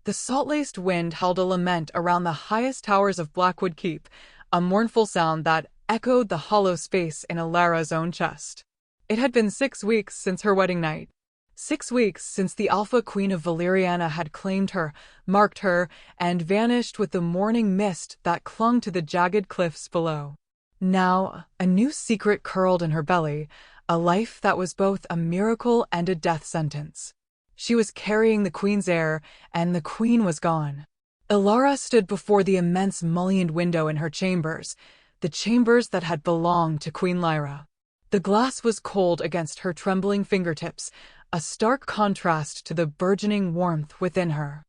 The salt-laced wind howled a lament around the highest towers of Blackwood Keep, a mournful sound that echoed the hollow space in Alara's own chest. It had been 6 weeks since her wedding night. 6 weeks since the Alpha Queen of Valeriana had claimed her, marked her, and vanished with the morning mist that clung to the jagged cliffs below. Now, a new secret curled in her belly, a life that was both a miracle and a death sentence. She was carrying the Queen's heir, and the Queen was gone. Alara stood before the immense mullioned window in her chambers, the chambers that had belonged to Queen Lyra. The glass was cold against her trembling fingertips, a stark contrast to the burgeoning warmth within her.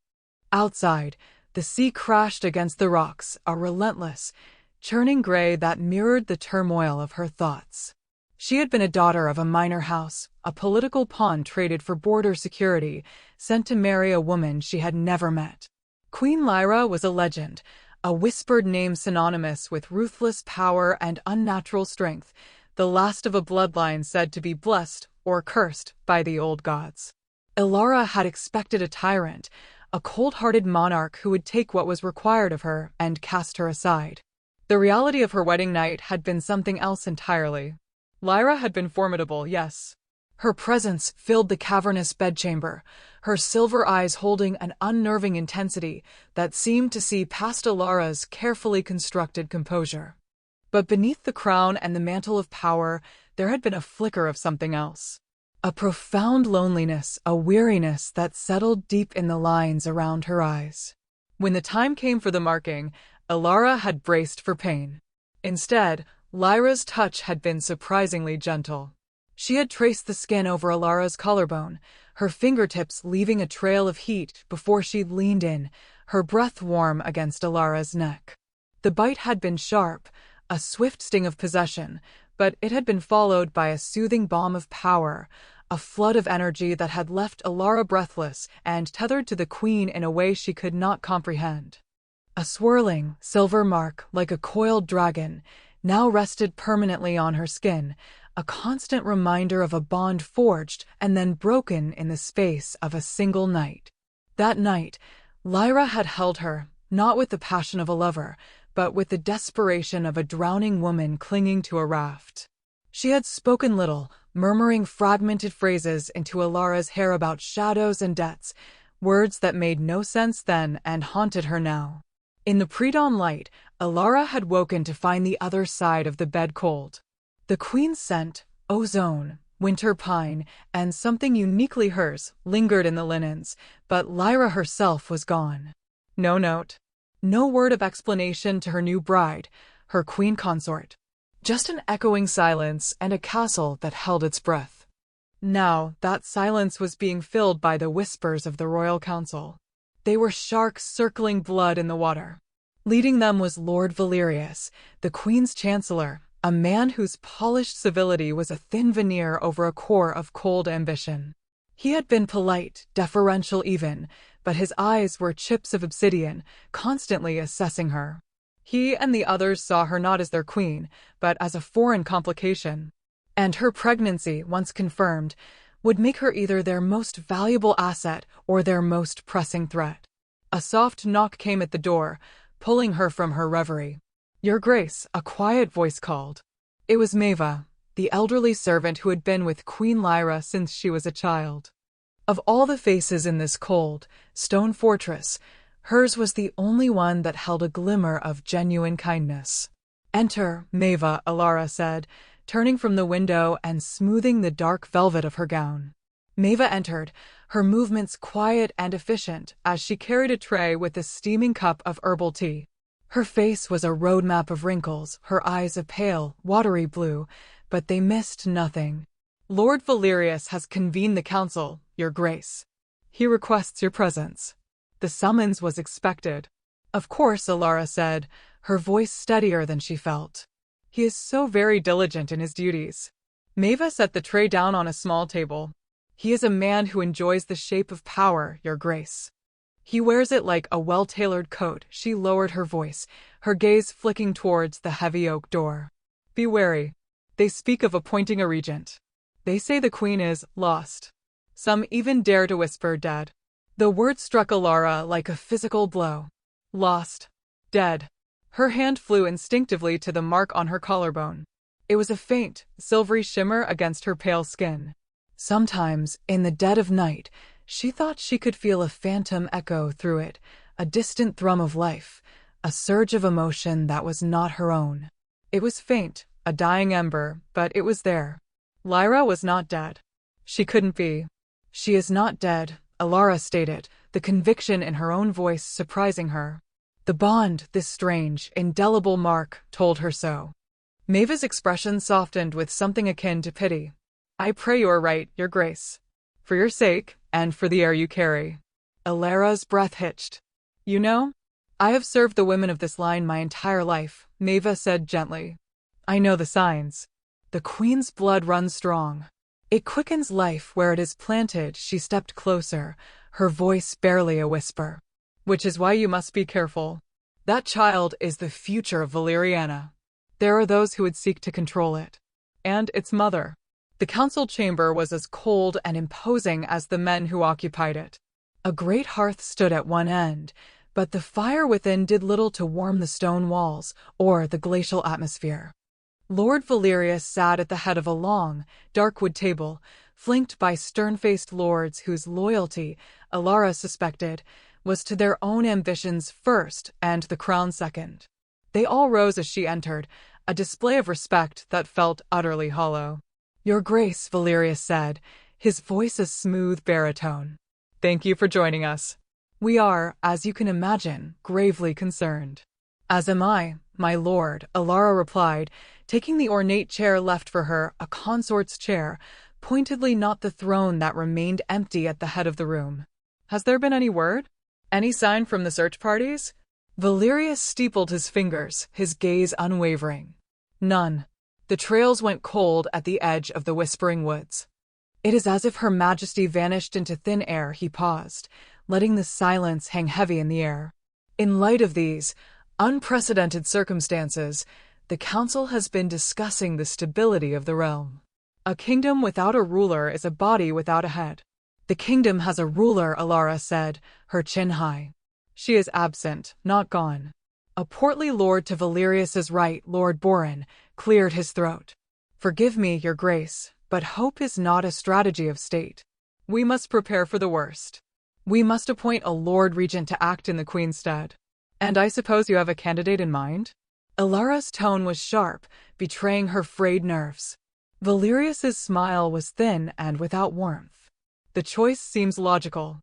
Outside, the sea crashed against the rocks, a relentless, churning gray that mirrored the turmoil of her thoughts. She had been a daughter of a minor house, a political pawn traded for border security, sent to marry a woman she had never met. Queen Lyra was a legend, a whispered name synonymous with ruthless power and unnatural strength, the last of a bloodline said to be blessed or cursed by the old gods. Alara had expected a tyrant, a cold-hearted monarch who would take what was required of her and cast her aside. The reality of her wedding night had been something else entirely. Lyra had been formidable, yes. Her presence filled the cavernous bedchamber, her silver eyes holding an unnerving intensity that seemed to see past Alara's carefully constructed composure. But beneath the crown and the mantle of power, there had been a flicker of something else. A profound loneliness, a weariness that settled deep in the lines around her eyes. When the time came for the marking, Alara had braced for pain. Instead, Lyra's touch had been surprisingly gentle. She had traced the skin over Alara's collarbone, her fingertips leaving a trail of heat before she leaned in, her breath warm against Alara's neck. The bite had been sharp, a swift sting of possession, but it had been followed by a soothing balm of power, a flood of energy that had left Alara breathless and tethered to the Queen in a way she could not comprehend. A swirling, silver mark, like a coiled dragon, now rested permanently on her skin, a constant reminder of a bond forged and then broken in the space of a single night. That night, Lyra had held her, not with the passion of a lover, but with the desperation of a drowning woman clinging to a raft. She had spoken little, murmuring fragmented phrases into Alara's hair about shadows and debts, words that made no sense then and haunted her now. In the pre-dawn light, Alara had woken to find the other side of the bed cold. The Queen's scent, ozone, winter pine, and something uniquely hers lingered in the linens, but Lyra herself was gone. No note. No word of explanation to her new bride, her queen consort. Just an echoing silence and a castle that held its breath. Now, that silence was being filled by the whispers of the royal council. They were sharks circling blood in the water. Leading them was Lord Valerius, the Queen's chancellor, a man whose polished civility was a thin veneer over a core of cold ambition. He had been polite, deferential even, but his eyes were chips of obsidian, constantly assessing her. He and the others saw her not as their queen, but as a foreign complication. And her pregnancy, once confirmed, would make her either their most valuable asset or their most pressing threat. A soft knock came at the door, pulling her from her reverie. "Your Grace," a quiet voice called. It was Maeva, the elderly servant who had been with Queen Lyra since she was a child. Of all the faces in this cold, stone fortress, hers was the only one that held a glimmer of genuine kindness. "Enter, Maeva," Alara said, turning from the window and smoothing the dark velvet of her gown. Maeva entered, her movements quiet and efficient as she carried a tray with a steaming cup of herbal tea. Her face was a roadmap of wrinkles, her eyes a pale, watery blue, but they missed nothing. "Lord Valerius has convened the council, Your Grace. He requests your presence." The summons was expected. "Of course," Alara said, her voice steadier than she felt. "He is so very diligent in his duties." Maeva set the tray down on a small table. "He is a man who enjoys the shape of power, Your Grace. He wears it like a well-tailored coat." She lowered her voice, her gaze flicking towards the heavy oak door. "Be wary. They speak of appointing a regent. They say the Queen is lost. Some even dare to whisper dead. The word struck Alara like a physical blow. Lost. Dead. Her hand flew instinctively to the mark on her collarbone. It was a faint, silvery shimmer against her pale skin. Sometimes, in the dead of night, she thought she could feel a phantom echo through it, a distant thrum of life, a surge of emotion that was not her own. It was faint, a dying ember, but it was there. Lyra was not dead. She couldn't be. She is not dead, Alara stated, the conviction in her own voice surprising her. The bond, this strange, indelible mark, told her so. Maeva's expression softened with something akin to pity. I pray you are right, Your Grace. For your sake, and for the air you carry. Alara's breath hitched. You know, I have served the women of this line my entire life, Maeva said gently. I know the signs. The Queen's blood runs strong. It quickens life where it is planted. She stepped closer, her voice barely a whisper. Which is why you must be careful. That child is the future of Valeriana. There are those who would seek to control it. And its mother. The council chamber was as cold and imposing as the men who occupied it. A great hearth stood at one end, but the fire within did little to warm the stone walls or the glacial atmosphere. Lord Valerius sat at the head of a long, dark wood table, flanked by stern-faced lords whose loyalty, Alara suspected, was to their own ambitions first and the crown second. They all rose as she entered, a display of respect that felt utterly hollow. Your Grace, Valerius said, his voice a smooth baritone. Thank you for joining us. We are, as you can imagine, gravely concerned. As am I, my lord, Alara replied, taking the ornate chair left for her, a consort's chair, pointedly not the throne that remained empty at the head of the room. Has there been any word? Any sign from the search parties? Valerius steepled his fingers, his gaze unwavering. None. The trails went cold at the edge of the Whispering Woods. It is as if Her Majesty vanished into thin air. He paused, letting the silence hang heavy in the air. In light of these unprecedented circumstances, the Council has been discussing the stability of the realm. A kingdom without a ruler is a body without a head. The kingdom has a ruler, Alara said, her chin high. She is absent, not gone. A portly lord to Valerius's right, Lord Boren, cleared his throat. Forgive me, Your Grace, but hope is not a strategy of state. We must prepare for the worst. We must appoint a Lord Regent to act in the Queen's stead. And I suppose you have a candidate in mind? Alara's tone was sharp, betraying her frayed nerves. Valerius's smile was thin and without warmth. The choice seems logical.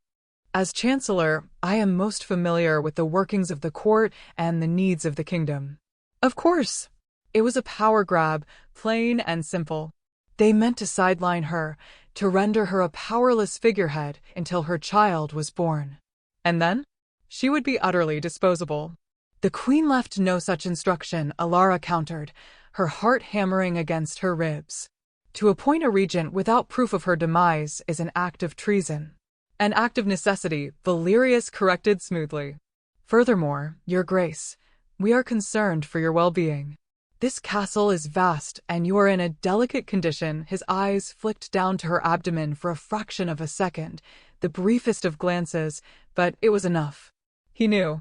As Chancellor, I am most familiar with the workings of the court and the needs of the kingdom. Of course. It was a power grab, plain and simple. They meant to sideline her, to render her a powerless figurehead until her child was born. And then? She would be utterly disposable. The Queen left no such instruction, Alara countered, her heart hammering against her ribs. To appoint a regent without proof of her demise is an act of treason. An act of necessity, Valerius corrected smoothly. Furthermore, Your Grace, we are concerned for your well-being. This castle is vast, and you are in a delicate condition. His eyes flicked down to her abdomen for a fraction of a second, the briefest of glances, but it was enough. He knew.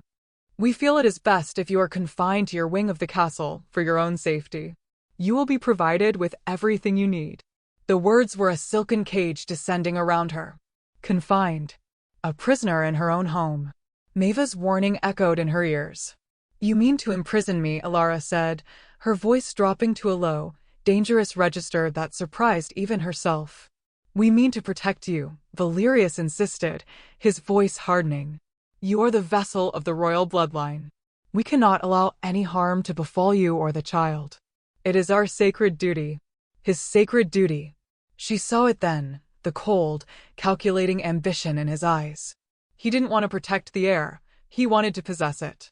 We feel it is best if you are confined to your wing of the castle, for your own safety. You will be provided with everything you need. The words were a silken cage descending around her. Confined. A prisoner in her own home. Maeva's warning echoed in her ears. You mean to imprison me, Alara said, her voice dropping to a low, dangerous register that surprised even herself. We mean to protect you, Valerius insisted, his voice hardening. You are the vessel of the royal bloodline. We cannot allow any harm to befall you or the child. It is our sacred duty. His sacred duty. She saw it then, the cold, calculating ambition in his eyes. He didn't want to protect the heir, he wanted to possess it.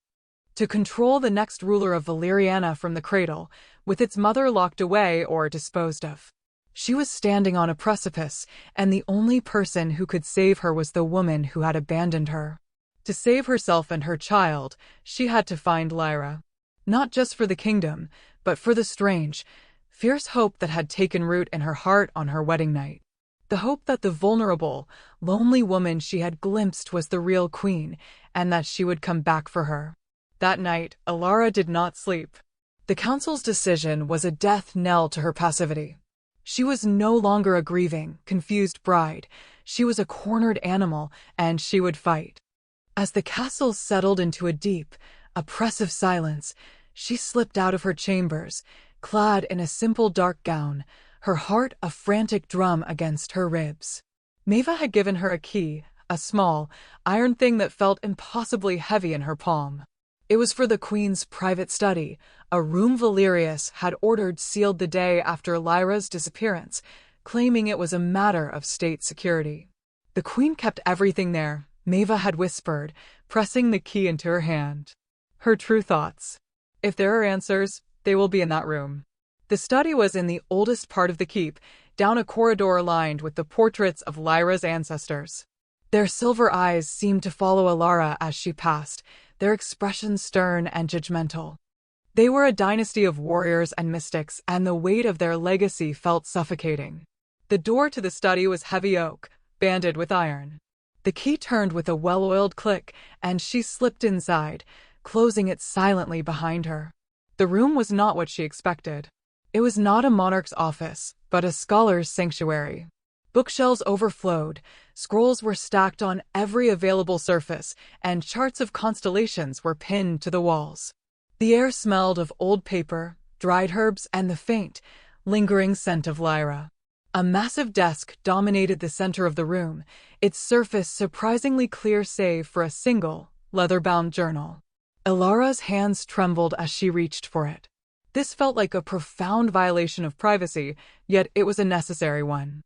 To control the next ruler of Valeriana from the cradle, with its mother locked away or disposed of. She was standing on a precipice, and the only person who could save her was the woman who had abandoned her. To save herself and her child, she had to find Lyra. Not just for the kingdom, but for the strange, fierce hope that had taken root in her heart on her wedding night. The hope that the vulnerable, lonely woman she had glimpsed was the real queen, and that she would come back for her. That night, Alara did not sleep. The council's decision was a death knell to her passivity. She was no longer a grieving, confused bride. She was a cornered animal, and she would fight. As the castle settled into a deep, oppressive silence, she slipped out of her chambers, clad in a simple dark gown, her heart a frantic drum against her ribs. Maeva had given her a key, a small, iron thing that felt impossibly heavy in her palm. It was for the queen's private study, a room Valerius had ordered sealed the day after Lyra's disappearance, claiming it was a matter of state security. The queen kept everything there, Maeva had whispered, pressing the key into her hand. Her true thoughts. If there are answers, they will be in that room. The study was in the oldest part of the keep, down a corridor lined with the portraits of Lyra's ancestors. Their silver eyes seemed to follow Alara as she passed, their expressions stern and judgmental. They were a dynasty of warriors and mystics, and the weight of their legacy felt suffocating. The door to the study was heavy oak, banded with iron. The key turned with a well-oiled click, and she slipped inside, closing it silently behind her. The room was not what she expected. It was not a monarch's office, but a scholar's sanctuary. Bookshelves overflowed, scrolls were stacked on every available surface, and charts of constellations were pinned to the walls. The air smelled of old paper, dried herbs, and the faint, lingering scent of Lyra. A massive desk dominated the center of the room, its surface surprisingly clear save for a single, leather-bound journal. Alara's hands trembled as she reached for it. This felt like a profound violation of privacy, yet it was a necessary one.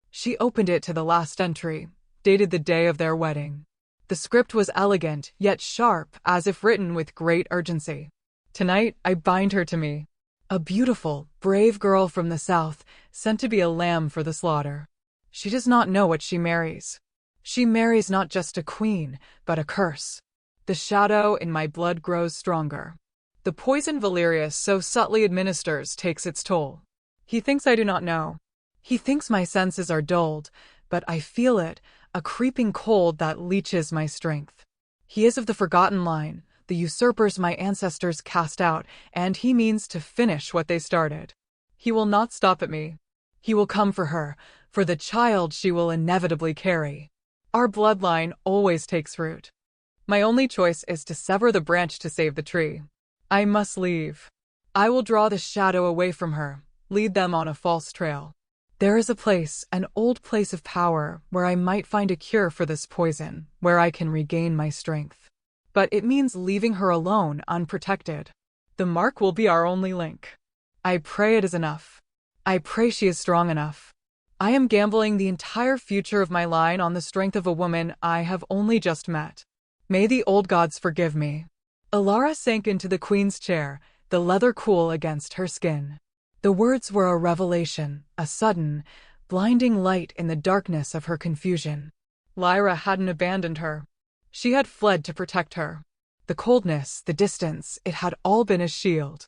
She opened it to the last entry, dated the day of their wedding. The script was elegant, yet sharp, as if written with great urgency. Tonight, I bind her to me. A beautiful, brave girl from the south, sent to be a lamb for the slaughter. She does not know what she marries. She marries not just a queen, but a curse. The shadow in my blood grows stronger. The poison Valerius so subtly administers takes its toll. He thinks I do not know. He thinks my senses are dulled, but I feel it, a creeping cold that leeches my strength. He is of the forgotten line, the usurpers my ancestors cast out, and he means to finish what they started. He will not stop at me. He will come for her, for the child she will inevitably carry. Our bloodline always takes root. My only choice is to sever the branch to save the tree. I must leave. I will draw the shadow away from her, lead them on a false trail. There is a place, an old place of power, where I might find a cure for this poison, where I can regain my strength. But it means leaving her alone, unprotected. The mark will be our only link. I pray it is enough. I pray she is strong enough. I am gambling the entire future of my line on the strength of a woman I have only just met. May the old gods forgive me. Alara sank into the queen's chair, the leather cool against her skin. The words were a revelation, a sudden, blinding light in the darkness of her confusion. Lyra hadn't abandoned her. She had fled to protect her. The coldness, the distance, it had all been a shield.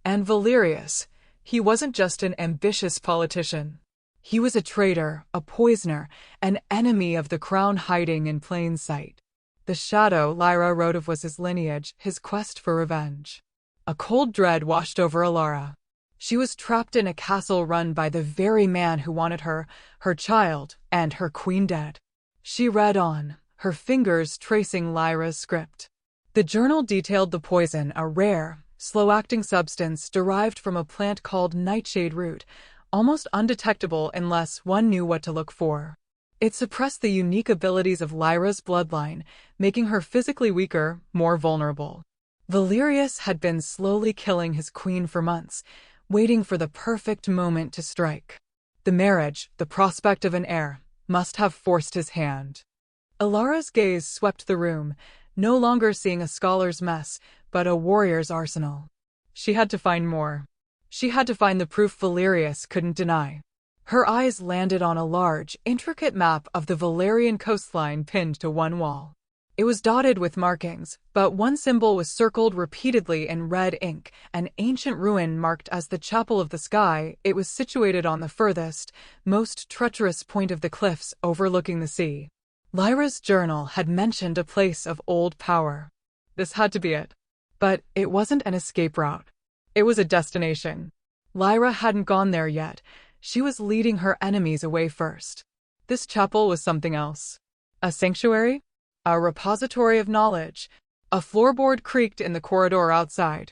And Valerius, he wasn't just an ambitious politician. He was a traitor, a poisoner, an enemy of the crown hiding in plain sight. The shadow Lyra wrote of was his lineage, his quest for revenge. A cold dread washed over Alara. She was trapped in a castle run by the very man who wanted her, her child, and her queen dead. She read on, her fingers tracing Lyra's script. The journal detailed the poison, a rare, slow-acting substance derived from a plant called nightshade root, almost undetectable unless one knew what to look for. It suppressed the unique abilities of Lyra's bloodline, making her physically weaker, more vulnerable. Valerius had been slowly killing his queen for months, waiting for the perfect moment to strike. The marriage, the prospect of an heir, must have forced his hand. Alara's gaze swept the room, no longer seeing a scholar's mess, but a warrior's arsenal. She had to find more. She had to find the proof Valerius couldn't deny. Her eyes landed on a large, intricate map of the Valerian coastline pinned to one wall. It was dotted with markings, but one symbol was circled repeatedly in red ink, an ancient ruin marked as the Chapel of the Sky. It was situated on the furthest, most treacherous point of the cliffs overlooking the sea. Lyra's journal had mentioned a place of old power. This had to be it. But it wasn't an escape route. It was a destination. Lyra hadn't gone there yet. She was leading her enemies away first. This chapel was something else. A sanctuary? A repository of knowledge. A floorboard creaked in the corridor outside.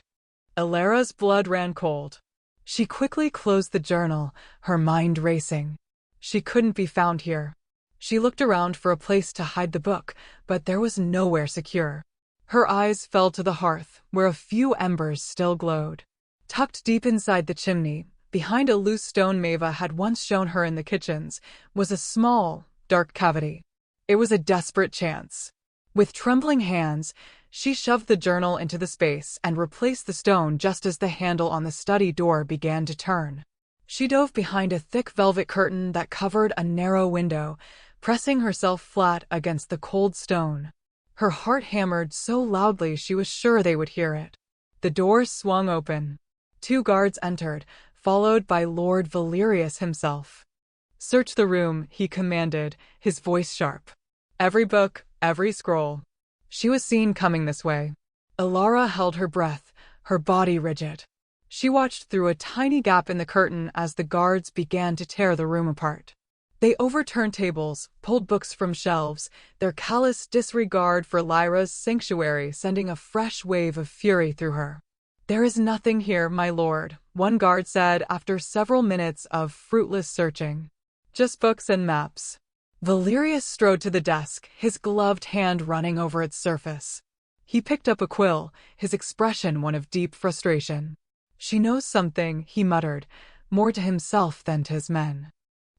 Ilara's blood ran cold. She quickly closed the journal, her mind racing. She couldn't be found here. She looked around for a place to hide the book, but there was nowhere secure. Her eyes fell to the hearth, where a few embers still glowed. Tucked deep inside the chimney, behind a loose stone Maeva had once shown her in the kitchens, was a small, dark cavity. It was a desperate chance. With trembling hands, she shoved the journal into the space and replaced the stone just as the handle on the study door began to turn. She dove behind a thick velvet curtain that covered a narrow window, pressing herself flat against the cold stone. Her heart hammered so loudly she was sure they would hear it. The door swung open. 2 guards entered, followed by Lord Valerius himself. "Search the room," he commanded, his voice sharp. "Every book, every scroll." She was seen coming this way. Ilara held her breath, her body rigid. She watched through a tiny gap in the curtain as the guards began to tear the room apart. They overturned tables, pulled books from shelves, their callous disregard for Lyra's sanctuary sending a fresh wave of fury through her. "There is nothing here, my lord," one guard said after several minutes of fruitless searching. "Just books and maps." Valerius strode to the desk, his gloved hand running over its surface. He picked up a quill, his expression one of deep frustration. "She knows something," he muttered, more to himself than to his men.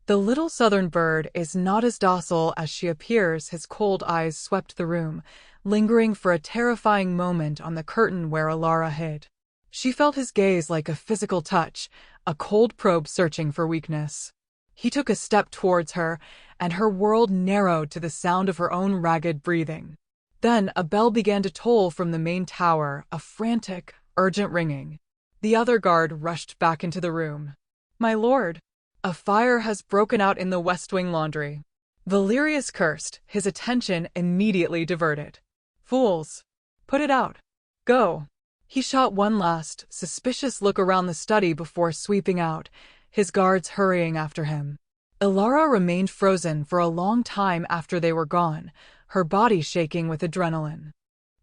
"The little southern bird is not as docile as she appears." His cold eyes swept the room, lingering for a terrifying moment on the curtain where Ilara hid. She felt his gaze like a physical touch, a cold probe searching for weakness. He took a step towards her, and her world narrowed to the sound of her own ragged breathing. Then a bell began to toll from the main tower, a frantic, urgent ringing. The other guard rushed back into the room. "My lord, a fire has broken out in the West Wing laundry." Valerius cursed, his attention immediately diverted. "Fools! Put it out. Go!" He shot one last, suspicious look around the study before sweeping out, his guards hurrying after him. Ilara remained frozen for a long time after they were gone, her body shaking with adrenaline.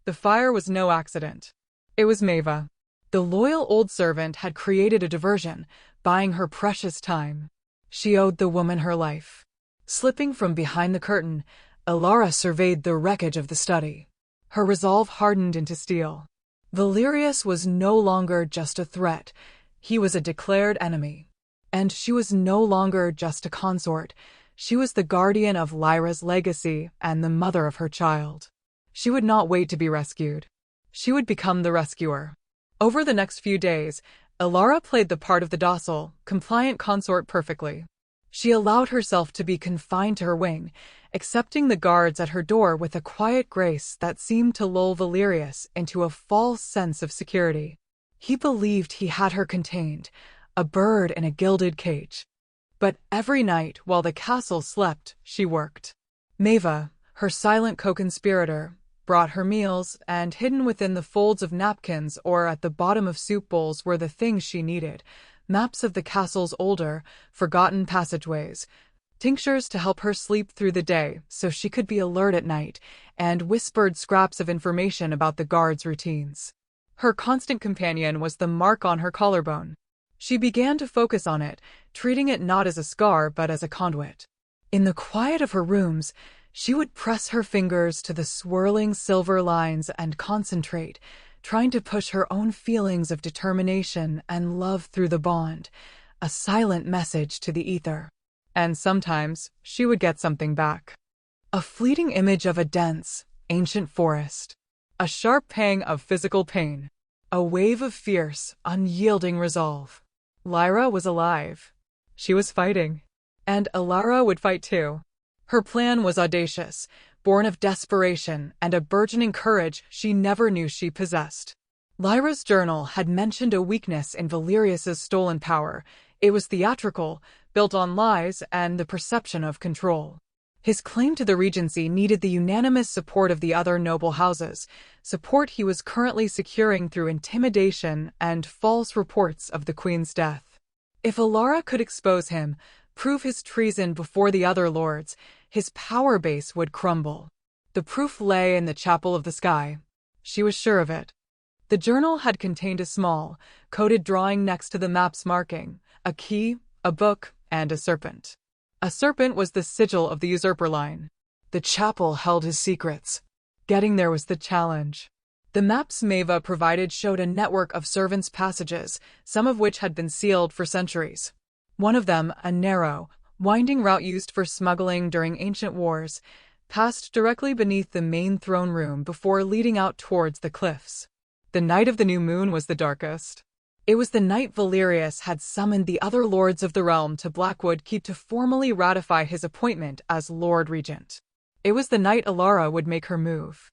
The fire was no accident. It was Maeva. The loyal old servant had created a diversion, buying her precious time. She owed the woman her life. Slipping from behind the curtain, Ilara surveyed the wreckage of the study. Her resolve hardened into steel. Valerius was no longer just a threat, he was a declared enemy. And she was no longer just a consort, she was the guardian of Lyra's legacy and the mother of her child. She would not wait to be rescued. She would become the rescuer. Over the next few days, Ilara played the part of the docile, compliant consort perfectly. She allowed herself to be confined to her wing, accepting the guards at her door with a quiet grace that seemed to lull Valerius into a false sense of security. He believed he had her contained, a bird in a gilded cage. But every night while the castle slept, she worked. Maeva, her silent co-conspirator, brought her meals, and hidden within the folds of napkins or at the bottom of soup bowls were the things she needed: maps of the castle's older, forgotten passageways, tinctures to help her sleep through the day so she could be alert at night, and whispered scraps of information about the guards' routines. Her constant companion was the mark on her collarbone. She began to focus on it, treating it not as a scar but as a conduit. In the quiet of her rooms, she would press her fingers to the swirling silver lines and concentrate, trying to push her own feelings of determination and love through the bond, a silent message to the ether. And sometimes she would get something back. A fleeting image of a dense, ancient forest. A sharp pang of physical pain. A wave of fierce, unyielding resolve. Lyra was alive. She was fighting. And Ilara would fight too. Her plan was audacious: born of desperation and a burgeoning courage she never knew she possessed. Lyra's journal had mentioned a weakness in Valerius's stolen power. It was theatrical, built on lies and the perception of control. His claim to the regency needed the unanimous support of the other noble houses, support he was currently securing through intimidation and false reports of the queen's death. If Alara could expose him, prove his treason before the other lords, his power base would crumble. The proof lay in the chapel of the sky. She was sure of it. The journal had contained a small, coded drawing next to the map's marking, a key, a book, and a serpent. A serpent was the sigil of the usurper line. The chapel held his secrets. Getting there was the challenge. The maps Maeva provided showed a network of servants' passages, some of which had been sealed for centuries. One of them, a narrow, winding route used for smuggling during ancient wars, passed directly beneath the main throne room before leading out towards the cliffs. The night of the new moon was the darkest. It was the night Valerius had summoned the other lords of the realm to Blackwood Keep to formally ratify his appointment as Lord Regent. It was the night Alara would make her move.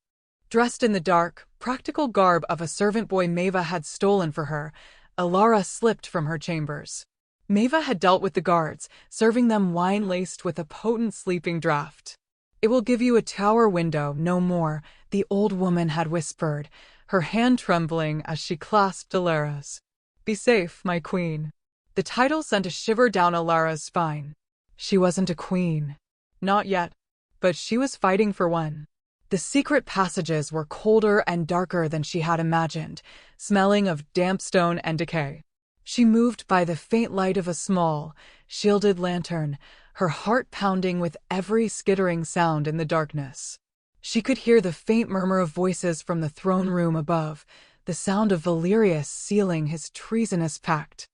Dressed in the dark, practical garb of a servant boy Maeva had stolen for her, Alara slipped from her chambers. Maeva had dealt with the guards, serving them wine laced with a potent sleeping draught. "It will give you a tower window, no more," the old woman had whispered, her hand trembling as she clasped Alara's. "Be safe, my queen." The title sent a shiver down Alara's spine. She wasn't a queen. Not yet. But she was fighting for one. The secret passages were colder and darker than she had imagined, smelling of damp stone and decay. She moved by the faint light of a small, shielded lantern, her heart pounding with every skittering sound in the darkness. She could hear the faint murmur of voices from the throne room above, the sound of Valerius sealing his treasonous pact.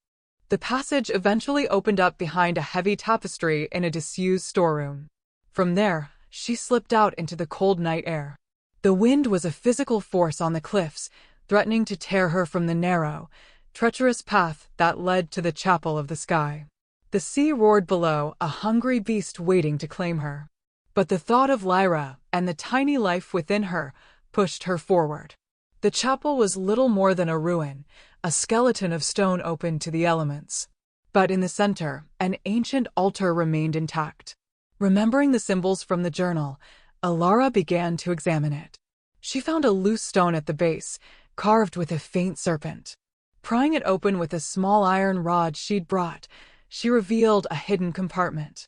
The passage eventually opened up behind a heavy tapestry in a disused storeroom. From there, she slipped out into the cold night air. The wind was a physical force on the cliffs, threatening to tear her from the narrow, treacherous path that led to the chapel of the sky. The sea roared below, a hungry beast waiting to claim her. But the thought of Lyra and the tiny life within her pushed her forward. The chapel was little more than a ruin, a skeleton of stone open to the elements. But in the center, an ancient altar remained intact. Remembering the symbols from the journal, Alara began to examine it. She found a loose stone at the base, carved with a faint serpent. Prying it open with a small iron rod she'd brought, she revealed a hidden compartment.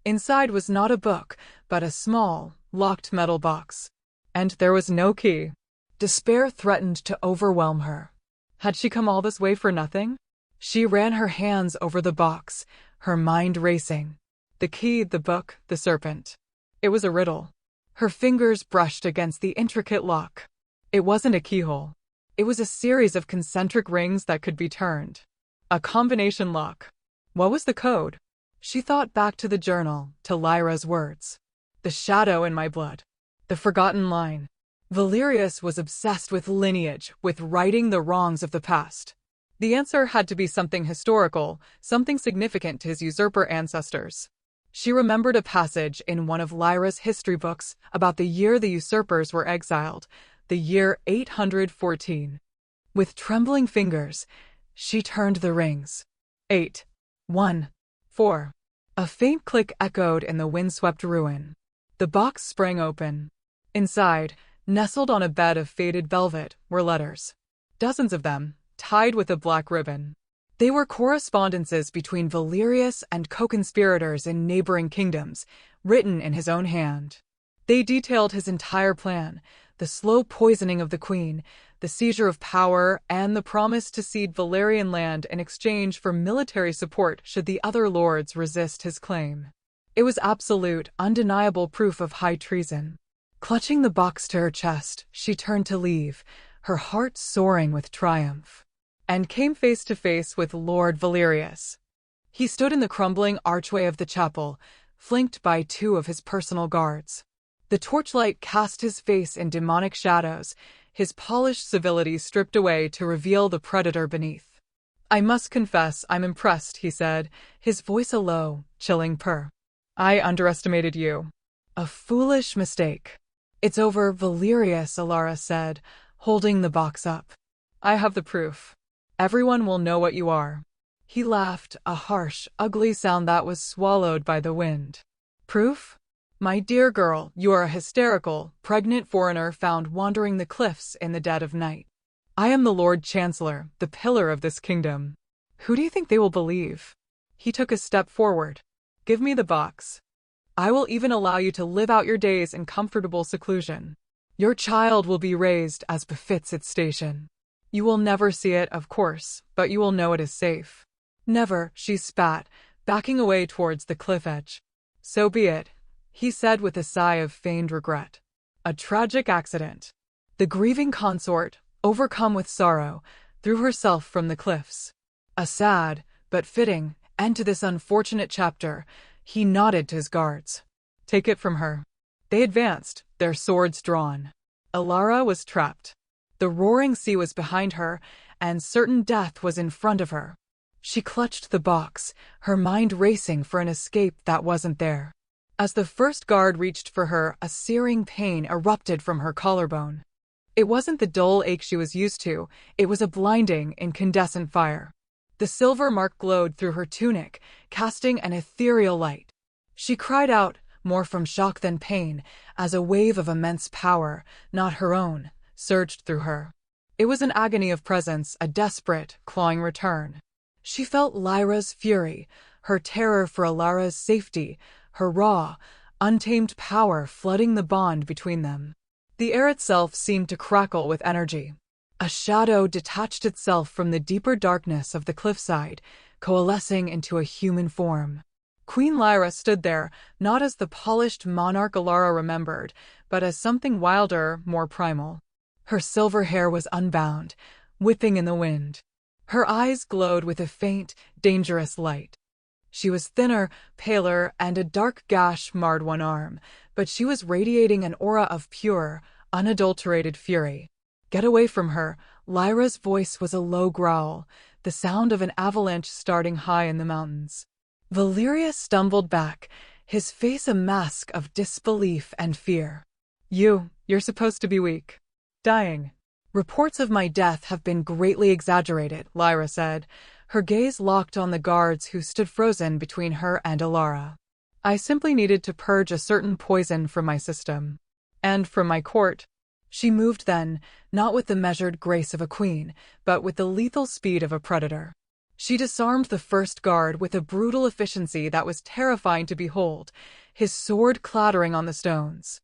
Inside was not a book, but a small, locked metal box. And there was no key. Despair threatened to overwhelm her. Had she come all this way for nothing? She ran her hands over the box, her mind racing. The key, the book, the serpent. It was a riddle. Her fingers brushed against the intricate lock. It wasn't a keyhole. It was a series of concentric rings that could be turned. A combination lock. What was the code? She thought back to the journal, to Lyra's words. The shadow in my blood. The forgotten line. Valerius was obsessed with lineage, with righting the wrongs of the past. The answer had to be something historical, something significant to his usurper ancestors. She remembered a passage in one of Lyra's history books about the year the usurpers were exiled, the year 814. With trembling fingers, she turned the rings. 8, 1, 4. A faint click echoed in the windswept ruin. The box sprang open. Inside, nestled on a bed of faded velvet, were letters. Dozens of them, tied with a black ribbon. They were correspondences between Valerius and co-conspirators in neighboring kingdoms, written in his own hand. They detailed his entire plan, the slow poisoning of the queen, the seizure of power, and the promise to cede Valerian land in exchange for military support should the other lords resist his claim. It was absolute, undeniable proof of high treason. Clutching the box to her chest, she turned to leave, her heart soaring with triumph, and came face to face with Lord Valerius. He stood in the crumbling archway of the chapel, flanked by two of his personal guards. The torchlight cast his face in demonic shadows, his polished civility stripped away to reveal the predator beneath. "I must confess I'm impressed," he said, his voice a low, chilling purr. "I underestimated you." A foolish mistake. It's over, Valerius, Alara said, holding the box up. I have the proof. Everyone will know what you are. He laughed, a harsh, ugly sound that was swallowed by the wind. Proof? My dear girl, you are a hysterical, pregnant foreigner found wandering the cliffs in the dead of night. I am the Lord Chancellor, the pillar of this kingdom. Who do you think they will believe? He took a step forward. Give me the box. I will even allow you to live out your days in comfortable seclusion. Your child will be raised as befits its station. You will never see it, of course, but you will know it is safe. Never, she spat, backing away towards the cliff edge. So be it, he said with a sigh of feigned regret. A tragic accident. The grieving consort, overcome with sorrow, threw herself from the cliffs. A sad, but fitting, end to this unfortunate chapter. He nodded to his guards. Take it from her. They advanced, their swords drawn. Alara was trapped. The roaring sea was behind her, and certain death was in front of her. She clutched the box, her mind racing for an escape that wasn't there. As the first guard reached for her, a searing pain erupted from her collarbone. It wasn't the dull ache she was used to, it was a blinding, incandescent fire. The silver mark glowed through her tunic, casting an ethereal light. She cried out, more from shock than pain, as a wave of immense power, not her own, surged through her. It was an agony of presence, a desperate, clawing return. She felt Lyra's fury, her terror for Alara's safety, her raw, untamed power flooding the bond between them. The air itself seemed to crackle with energy. A shadow detached itself from the deeper darkness of the cliffside, coalescing into a human form. Queen Lyra stood there, not as the polished monarch Alara remembered, but as something wilder, more primal. Her silver hair was unbound, whipping in the wind. Her eyes glowed with a faint, dangerous light. She was thinner, paler, and a dark gash marred one arm, but she was radiating an aura of pure, unadulterated fury. Get away from her. Lyra's voice was a low growl, the sound of an avalanche starting high in the mountains. Valerius stumbled back, his face a mask of disbelief and fear. You're supposed to be weak. Dying. Reports of my death have been greatly exaggerated, Lyra said, her gaze locked on the guards who stood frozen between her and Alara. I simply needed to purge a certain poison from my system. And from my court. She moved then, not with the measured grace of a queen, but with the lethal speed of a predator. She disarmed the first guard with a brutal efficiency that was terrifying to behold, his sword clattering on the stones.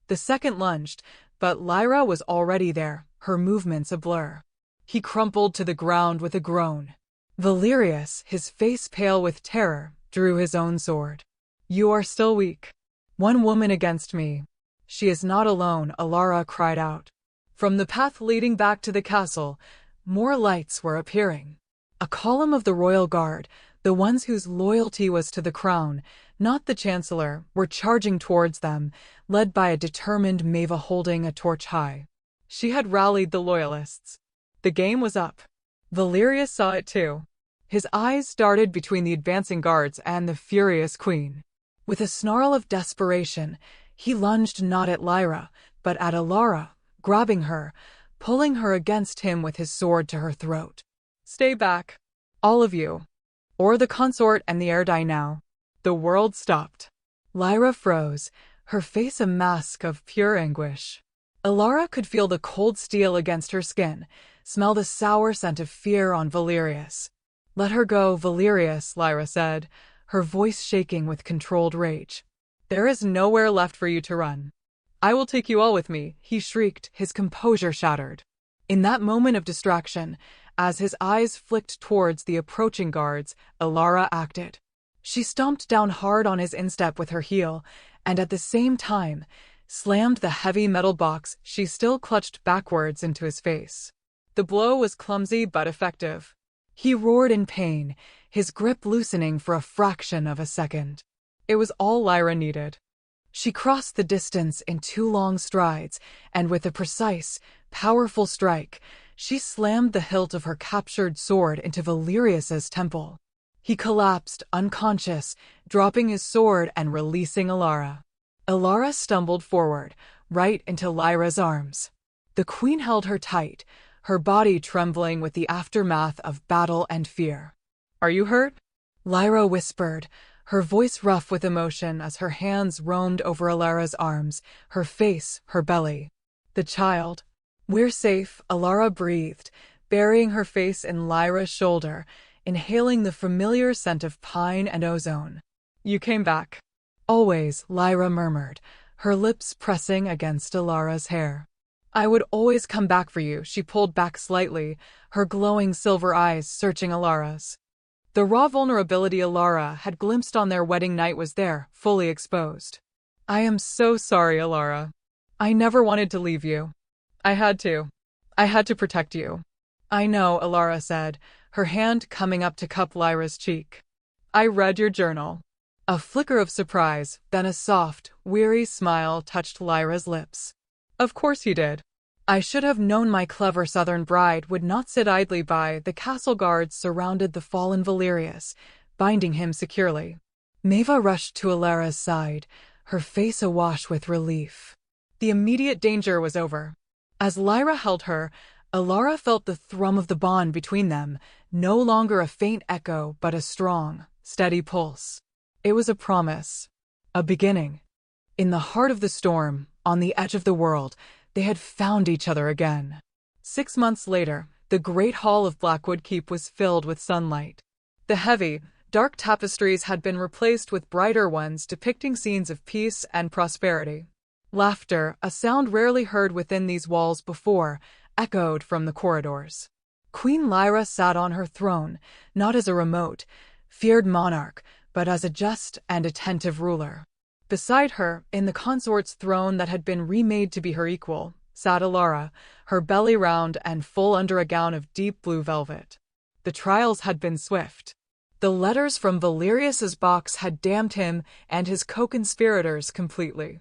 The second lunged, but Lyra was already there, her movements a blur. He crumpled to the ground with a groan. Valerius, his face pale with terror, drew his own sword. You are still weak. One woman against me. She is not alone, Alara cried out. From the path leading back to the castle, more lights were appearing. A column of the royal guard, the ones whose loyalty was to the crown, not the chancellor, were charging towards them, led by a determined Maeva holding a torch high. She had rallied the loyalists. The game was up. Valerius saw it too. His eyes darted between the advancing guards and the furious queen. With a snarl of desperation, he lunged not at Lyra, but at Alara, grabbing her, pulling her against him with his sword to her throat. Stay back, all of you, or the consort and the heir die now. The world stopped. Lyra froze, her face a mask of pure anguish. Alara could feel the cold steel against her skin, smell the sour scent of fear on Valerius. Let her go, Valerius, Lyra said, her voice shaking with controlled rage. There is nowhere left for you to run. I will take you all with me, he shrieked, his composure shattered. In that moment of distraction, as his eyes flicked towards the approaching guards, Alara acted. She stomped down hard on his instep with her heel, and at the same time, slammed the heavy metal box she still clutched backwards into his face. The blow was clumsy but effective. He roared in pain, his grip loosening for a fraction of a second. It was all Lyra needed. She crossed the distance in 2 long strides, and with a precise, powerful strike, she slammed the hilt of her captured sword into Valerius's temple. He collapsed, unconscious, dropping his sword and releasing Alara. Alara stumbled forward, right into Lyra's arms. The queen held her tight, her body trembling with the aftermath of battle and fear. "Are you hurt?" Lyra whispered, her voice rough with emotion as her hands roamed over Alara's arms, her face, her belly. "The child." "We're safe," Alara breathed, burying her face in Lyra's shoulder, inhaling the familiar scent of pine and ozone. "You came back." "Always," Lyra murmured, her lips pressing against Alara's hair. "I would always come back for you," she pulled back slightly, her glowing silver eyes searching Alara's. The raw vulnerability Alara had glimpsed on their wedding night was there, fully exposed. "I am so sorry, Alara. I never wanted to leave you. I had to. I had to protect you." "I know," Alara said, her hand coming up to cup Lyra's cheek. "I read your journal." A flicker of surprise, then a soft, weary smile touched Lyra's lips. "Of course you did. I should have known my clever southern bride would not sit idly by." The castle guards surrounded the fallen Valerius, binding him securely. Maeva rushed to Alara's side, her face awash with relief. The immediate danger was over. As Lyra held her, Alara felt the thrum of the bond between them, no longer a faint echo but a strong, steady pulse. It was a promise, a beginning. In the heart of the storm, on the edge of the world, they had found each other again. 6 months later, the great hall of Blackwood Keep was filled with sunlight. The heavy, dark tapestries had been replaced with brighter ones depicting scenes of peace and prosperity. Laughter, a sound rarely heard within these walls before, echoed from the corridors. Queen Lyra sat on her throne, not as a remote, feared monarch, but as a just and attentive ruler. Beside her, in the consort's throne that had been remade to be her equal, sat Alara, her belly round and full under a gown of deep blue velvet. The trials had been swift. The letters from Valerius's box had damned him and his co-conspirators completely.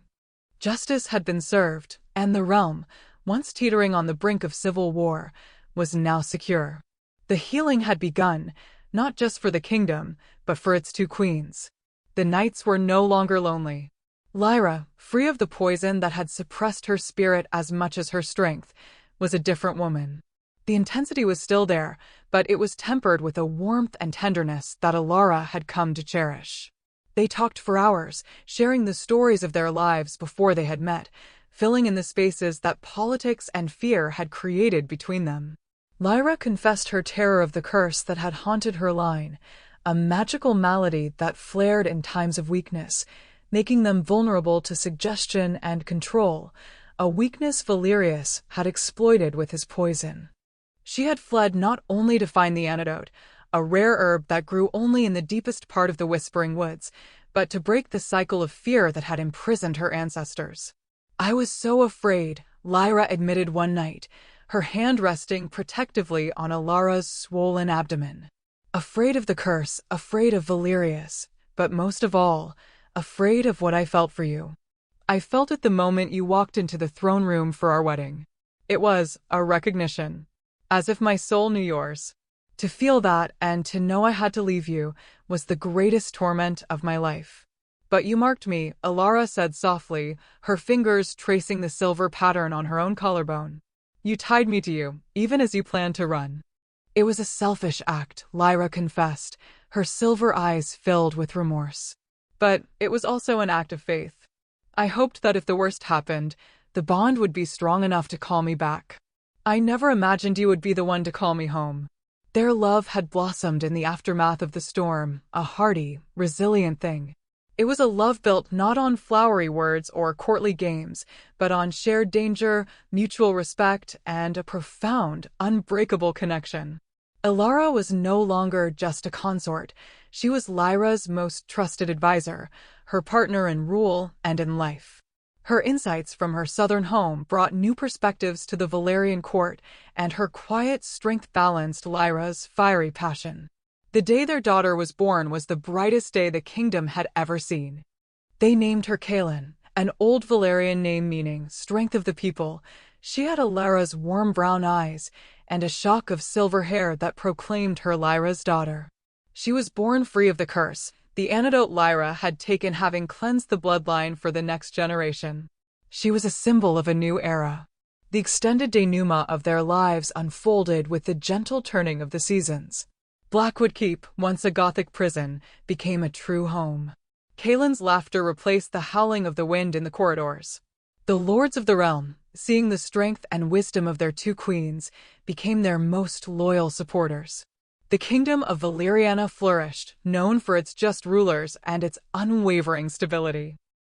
Justice had been served, and the realm, once teetering on the brink of civil war, was now secure. The healing had begun, not just for the kingdom, but for its 2 queens. The nights were no longer lonely. Lyra, free of the poison that had suppressed her spirit as much as her strength, was a different woman. The intensity was still there, but it was tempered with a warmth and tenderness that Alara had come to cherish. They talked for hours, sharing the stories of their lives before they had met, filling in the spaces that politics and fear had created between them. Lyra confessed her terror of the curse that had haunted her line, a magical malady that flared in times of weakness, making them vulnerable to suggestion and control, a weakness Valerius had exploited with his poison. She had fled not only to find the antidote, a rare herb that grew only in the deepest part of the Whispering Woods, but to break the cycle of fear that had imprisoned her ancestors. "I was so afraid," Lyra admitted one night, her hand resting protectively on Alara's swollen abdomen. "Afraid of the curse, afraid of Valerius, but most of all, afraid of what I felt for you. I felt it the moment you walked into the throne room for our wedding. It was a recognition, as if my soul knew yours. To feel that and to know I had to leave you was the greatest torment of my life. But you marked me," Alara said softly, her fingers tracing the silver pattern on her own collarbone. "You tied me to you, even as you planned to run." "It was a selfish act," Lyra confessed, her silver eyes filled with remorse. "But it was also an act of faith. I hoped that if the worst happened, the bond would be strong enough to call me back. I never imagined you would be the one to call me home." Their love had blossomed in the aftermath of the storm, a hardy, resilient thing. It was a love built not on flowery words or courtly games, but on shared danger, mutual respect, and a profound, unbreakable connection. Alara was no longer just a consort. She was Lyra's most trusted advisor, her partner in rule and in life. Her insights from her southern home brought new perspectives to the Valerian court, and her quiet strength balanced Lyra's fiery passion. The day their daughter was born was the brightest day the kingdom had ever seen. They named her Kaelin, an old Valerian name meaning strength of the people. She had Alara's warm brown eyes and a shock of silver hair that proclaimed her Lyra's daughter. She was born free of the curse, The antidote Lyra had taken, having cleansed the bloodline for the next generation. She was a symbol of a new era. The extended denouement of their lives unfolded with the gentle turning of the seasons. Blackwood Keep, once a Gothic prison, became a true home. Cailin's laughter replaced the howling of the wind in the corridors. The lords of the realm, seeing the strength and wisdom of their two queens, became their most loyal supporters. The kingdom of Valeriana flourished, known for its just rulers and its unwavering stability.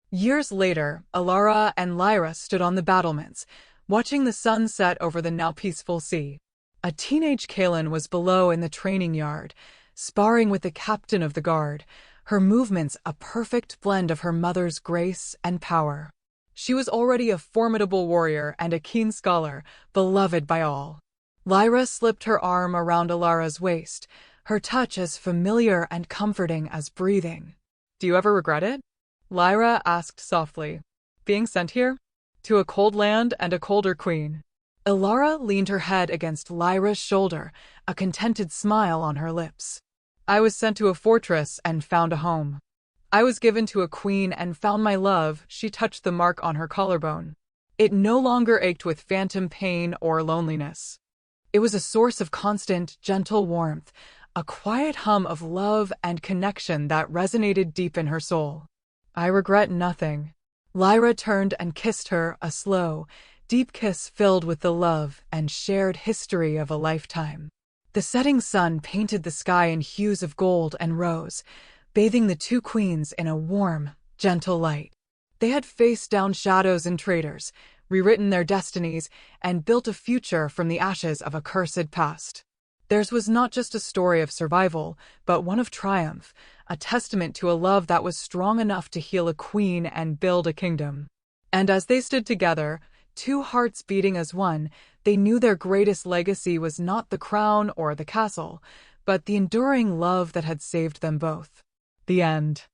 Years later, Alara and Lyra stood on the battlements, watching the sun set over the now peaceful sea. A teenage Cailin was below in the training yard, sparring with the captain of the guard, her movements a perfect blend of her mother's grace and power. She was already a formidable warrior and a keen scholar, beloved by all. Lyra slipped her arm around Alara's waist, her touch as familiar and comforting as breathing. "Do you ever regret it?" Lyra asked softly. "Being sent here? To a cold land and a colder queen?" Alara leaned her head against Lyra's shoulder, a contented smile on her lips. "I was sent to a fortress and found a home. I was given to a queen and found my love." She touched the mark on her collarbone. It no longer ached with phantom pain or loneliness. It was a source of constant, gentle warmth, a quiet hum of love and connection that resonated deep in her soul. "I regret nothing." Lyra turned and kissed her, a slow, deep kiss filled with the love and shared history of a lifetime. The setting sun painted the sky in hues of gold and rose, bathing the two queens in a warm, gentle light. They had faced down shadows and traitors, rewritten their destinies, and built a future from the ashes of a cursed past. Theirs was not just a story of survival, but one of triumph, a testament to a love that was strong enough to heal a queen and build a kingdom. And as they stood together, two hearts beating as one, they knew their greatest legacy was not the crown or the castle, but the enduring love that had saved them both. The end.